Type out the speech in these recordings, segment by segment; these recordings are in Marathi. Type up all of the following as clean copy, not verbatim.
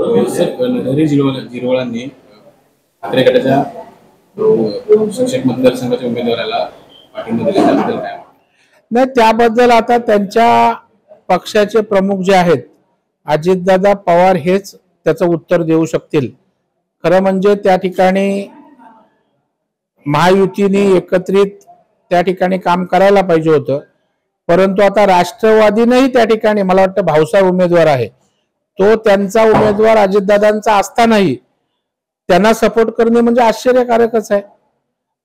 नरहरी झिरवळांनी ठाकरे गटाच्या शिक्षक मतदारसंघाच्या उमेदवाराला पाठिंबा दिला, त्याबद्दल काय? नाही, त्याबद्दल आता त्यांच्या पक्षाचे प्रमुख जे आहेत अजितदादा पवार हेच त्याचं उत्तर देऊ शकतील. खरं म्हणजे त्या ठिकाणी महायुतीने एकत्रित त्या ठिकाणी काम करायला पाहिजे होतं, परंतु आता राष्ट्रवादीनेही त्या ठिकाणी मला वाटतं भाऊसाहेब उमेदवार आहे, तो त्यांचा उमेदवार अजितदादांचा असतानाही त्यांना सपोर्ट करणे म्हणजे आश्चर्यकारकच आहे.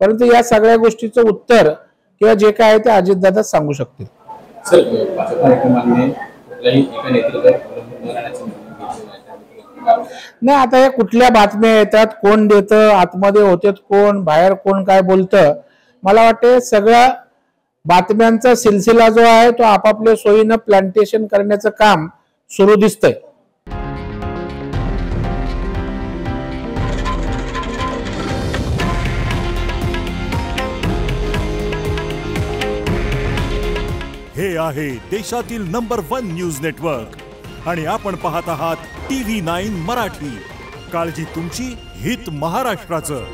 परंतु या सगळ्या गोष्टीचं उत्तर किंवा जे काय आहे ते अजितदादा सांगू शकतील. सर, भाजप हायकमांडने कुठल्याही एका नेतृत्वावर नाही, आता या कुठल्या बातम्या येतात, कोण देतं, आतमध्ये होते कोण, बाहेर कोण काय बोलतं, मला वाटते सगळ्या बातम्यांचा सिलसिला जो आहे तो आपापल्या सोयीनं प्लांटेशन करण्याचं काम सुरू दिसतंय. हे आहे देशातील नंबर 1 न्यूज नेटवर्क आणि आपण पाहत आहात TV9 मराठी. काळजी तुमची, हित महाराष्ट्राचं.